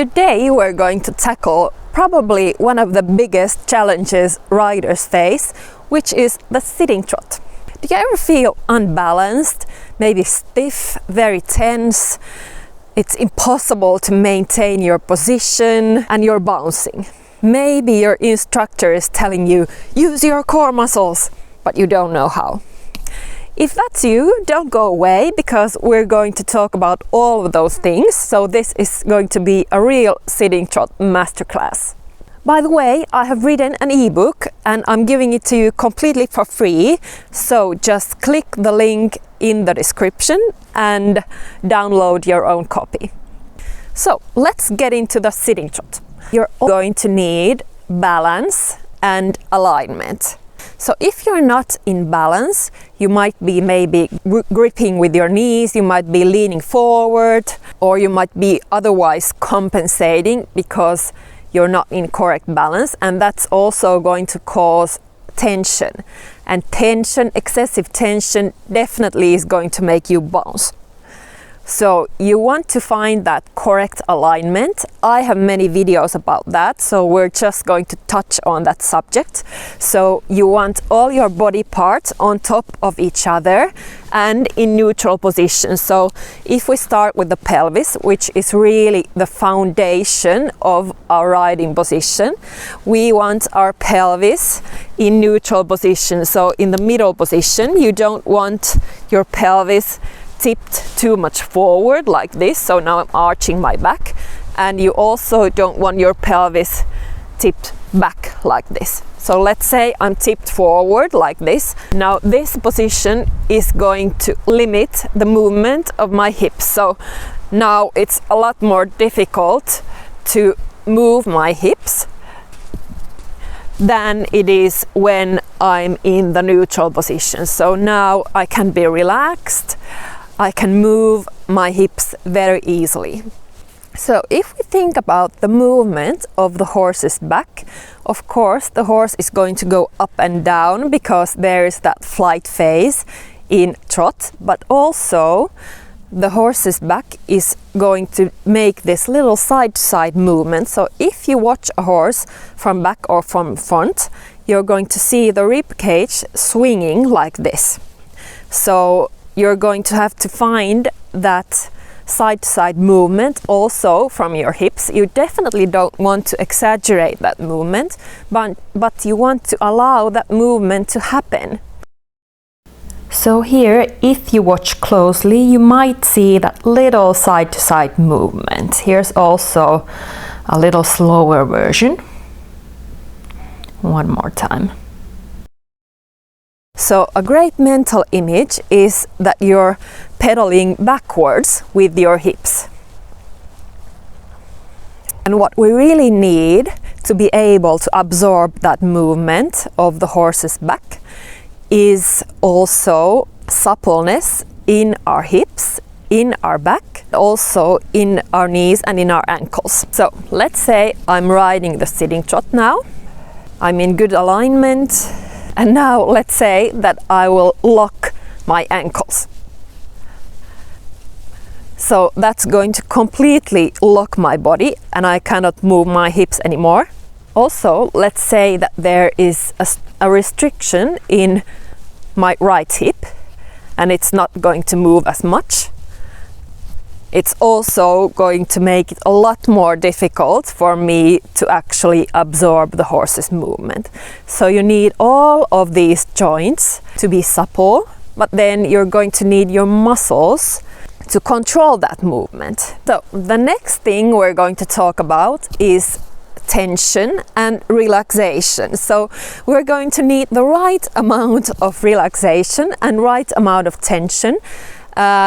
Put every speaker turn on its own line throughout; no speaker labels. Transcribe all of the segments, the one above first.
Today we're going to tackle probably one of the biggest challenges riders face, which is the sitting trot. Do you ever feel unbalanced, maybe stiff, very tense? It's impossible to maintain your position and you're bouncing. Maybe your instructor is telling you, use your core muscles, but you don't know how. If that's you, don't go away, because we're going to talk about all of those things. So this is going to be a real sitting trot masterclass. By the way, I have written an ebook and I'm giving it to you completely for free. So just click the link in the description and download your own copy. So let's get into the sitting trot. You're going to need balance and alignment. So if you're not in balance, you might be maybe gripping with your knees, you might be leaning forward, or you might be otherwise compensating because you're not in correct balance, and that's also going to cause tension. And tension, excessive tension, definitely is going to make you bounce. So you want to find that correct alignment. I have many videos about that, so we're just going to touch on that subject. So you want all your body parts on top of each other and in neutral position. So if we start with the pelvis, which is really the foundation of our riding position, we want our pelvis in neutral position. So in the middle position, you don't want your pelvis tipped too much forward like this. So now I'm arching my back, and you also don't want your pelvis tipped back like this. So let's say I'm tipped forward like this. Now this position is going to limit the movement of my hips. So now it's a lot more difficult to move my hips than it is when I'm in the neutral position. So now I can be relaxed. I can move my hips very easily. So if we think about the movement of the horse's back, of course the horse is going to go up and down because there is that flight phase in trot, but also the horse's back is going to make this little side-to-side movement. So if you watch a horse from back or from front, you're going to see the rib cage swinging like this. So you're going to have to find that side-to-side movement also from your hips. You definitely don't want to exaggerate that movement, but you want to allow that movement to happen. So here, if you watch closely, you might see that little side-to-side movement. Here's also a little slower version. One more time. So a great mental image is that you're pedaling backwards with your hips. And what we really need to be able to absorb that movement of the horse's back is also suppleness in our hips, in our back, also in our knees and in our ankles. So let's say I'm riding the sitting trot now. I'm in good alignment. And now let's say that I will lock my ankles. So that's going to completely lock my body and I cannot move my hips anymore. Also, let's say that there is a restriction in my right hip and it's not going to move as much. It's also going to make it a lot more difficult for me to actually absorb the horse's movement. So you need all of these joints to be supple, but then you're going to need your muscles to control that movement. So the next thing we're going to talk about is tension and relaxation. So we're going to need the right amount of relaxation and right amount of tension.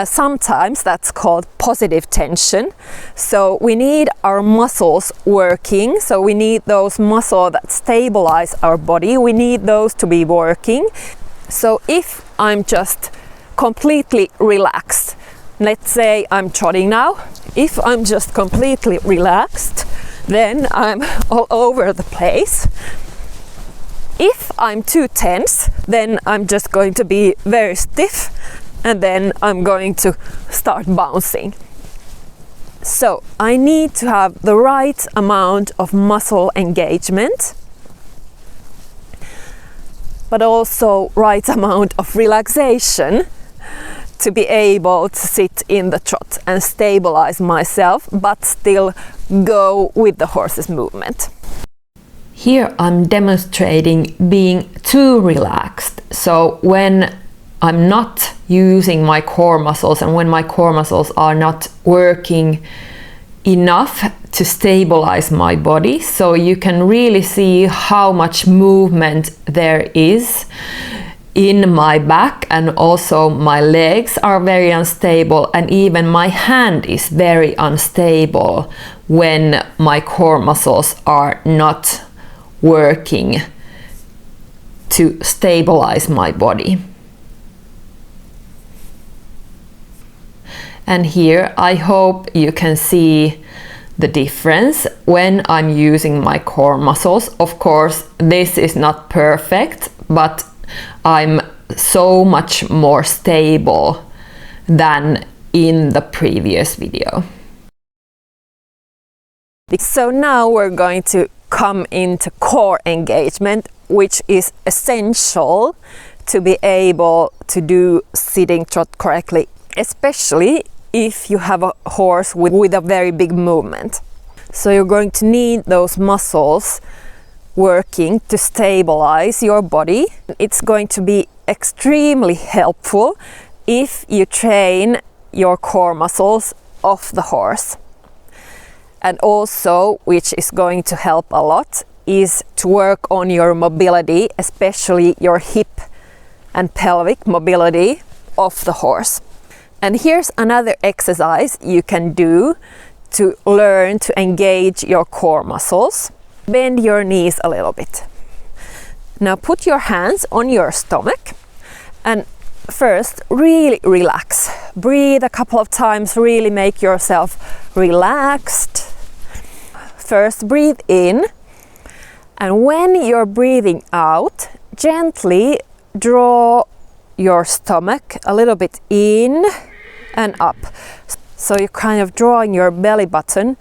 Sometimes that's called positive tension. So we need our muscles working. So we need those muscles that stabilize our body. We need those to be working. So if I'm just completely relaxed, let's say I'm trotting now. If I'm just completely relaxed, then I'm all over the place. If I'm too tense, then I'm just going to be very stiff and then I'm going to start bouncing. So I need to have the right amount of muscle engagement, but also right amount of relaxation to be able to sit in the trot and stabilize myself, but still go with the horse's movement. Here I'm demonstrating being too relaxed. So when I'm not using my core muscles and when my core muscles are not working enough to stabilize my body, so you can really see how much movement there is in my back, and also my legs are very unstable, and even my hand is very unstable when my core muscles are not working to stabilize my body. And here I hope you can see the difference when I'm using my core muscles. Of course, this is not perfect, but I'm so much more stable than in the previous video. So now we're going to come into core engagement, which is essential to be able to do sitting trot correctly, especially if you have a horse with a very big movement. So you're going to need those muscles working to stabilize your body. It's going to be extremely helpful if you train your core muscles off the horse. And also, which is going to help a lot, is to work on your mobility, especially your hip and pelvic mobility off the horse. And here's another exercise you can do to learn to engage your core muscles. Bend your knees a little bit. Now put your hands on your stomach and first really relax. Breathe a couple of times, really make yourself relaxed. First breathe in, and when you're breathing out, gently draw your stomach a little bit in and up. So you're kind of drawing your belly button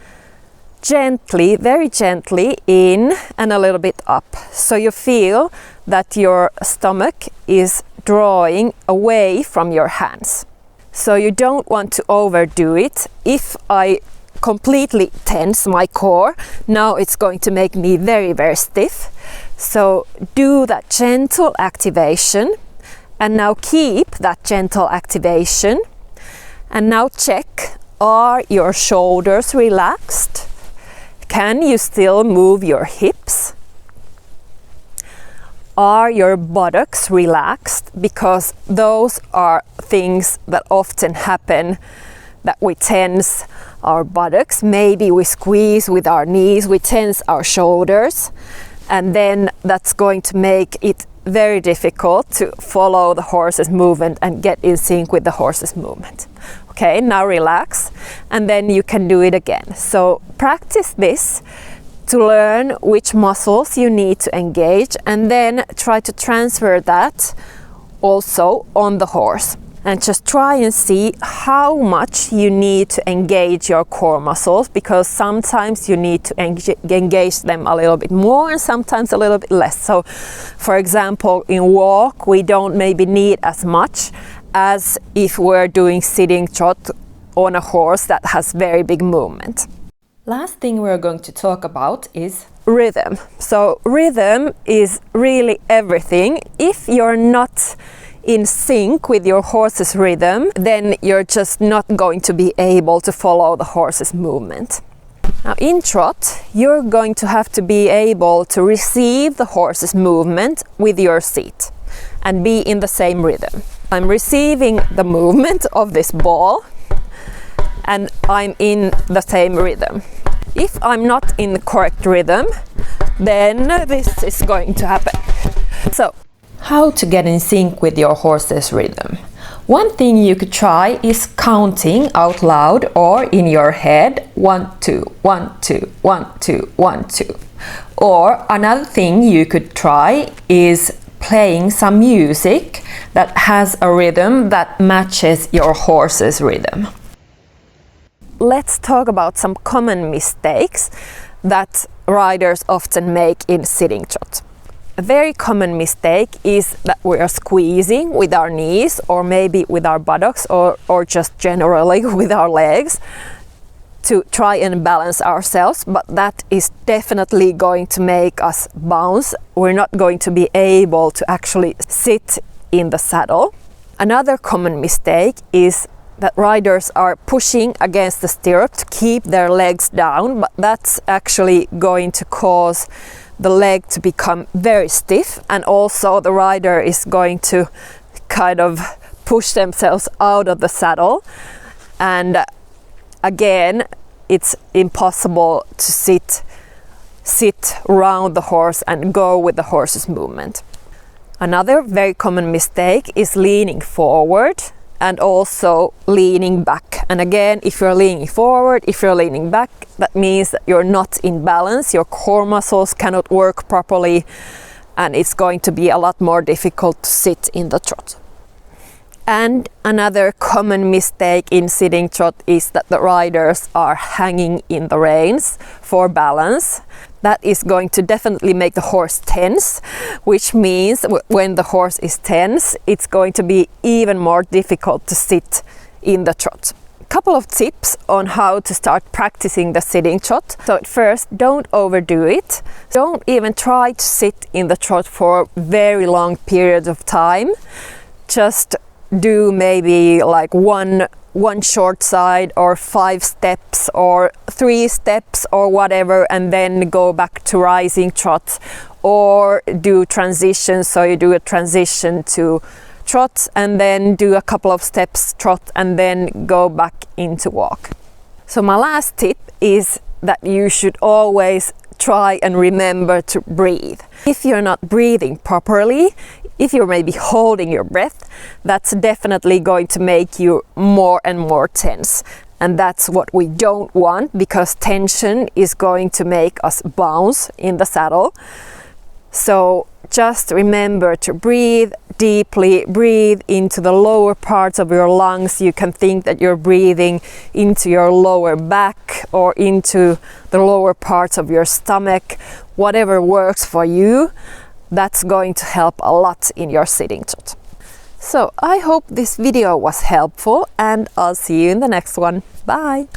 gently, very gently in and a little bit up. So you feel that your stomach is drawing away from your hands. So you don't want to overdo it. If I completely tense my core, now it's going to make me very, very stiff. So do that gentle activation, and now keep that gentle activation. And now check, are your shoulders relaxed? Can you still move your hips? Are your buttocks relaxed? Because those are things that often happen, that we tense our buttocks. Maybe we squeeze with our knees, we tense our shoulders, and then that's going to make it very difficult to follow the horse's movement and get in sync with the horse's movement. Okay, now relax, and then you can do it again. So practice this to learn which muscles you need to engage, and then try to transfer that also on the horse. And just try and see how much you need to engage your core muscles, because sometimes you need to engage them a little bit more and sometimes a little bit less. So for example, in walk we don't maybe need as much as if we're doing sitting trot on a horse that has very big movement. Last thing we're going to talk about is rhythm. So rhythm is really everything. If you're not in sync with your horse's rhythm, then you're just not going to be able to follow the horse's movement. Now in trot, you're going to have to be able to receive the horse's movement with your seat and be in the same rhythm. I'm receiving the movement of this ball and I'm in the same rhythm. If I'm not in the correct rhythm, then this is going to happen. So, how to get in sync with your horse's rhythm? One thing you could try is counting out loud or in your head 1, 2, 1, 2, 1, 2, 1, 2. Or another thing you could try is playing some music that has a rhythm that matches your horse's rhythm. let's talk about some common mistakes that riders often make in sitting trot. A very common mistake is that we are squeezing with our knees or maybe with our buttocks or just generally with our legs to try and balance ourselves, but that is definitely going to make us bounce. We're not going to be able to actually sit in the saddle. Another common mistake is that riders are pushing against the stirrup to keep their legs down, but that's actually going to cause the leg to become very stiff, and also the rider is going to kind of push themselves out of the saddle, and again it's impossible to sit around the horse and go with the horse's movement. Another very common mistake is leaning forward and also leaning back. And again, if you're leaning forward, if you're leaning back, that means that you're not in balance, your core muscles cannot work properly, and it's going to be a lot more difficult to sit in the trot. And another common mistake in sitting trot is that the riders are hanging in the reins for balance. That is going to definitely make the horse tense, which means when the horse is tense, it's going to be even more difficult to sit in the trot. A couple of tips on how to start practicing the sitting trot. So at first, don't overdo it. Don't even try to sit in the trot for very long periods of time. Just do maybe like one short side or 5 steps or 3 steps or whatever, and then go back to rising trot, or do transitions. So you do a transition to trot and then do a couple of steps trot and then go back into walk. So my last tip is that you should always try and remember to breathe. If you're not breathing properly, if you're maybe holding your breath, that's definitely going to make you more and more tense. And that's what we don't want, because tension is going to make us bounce in the saddle. So just remember to breathe deeply, breathe into the lower parts of your lungs. You can think that you're breathing into your lower back or into the lower parts of your stomach, whatever works for you. That's going to help a lot in your sitting trot. So I hope this video was helpful, and I'll see you in the next one. Bye!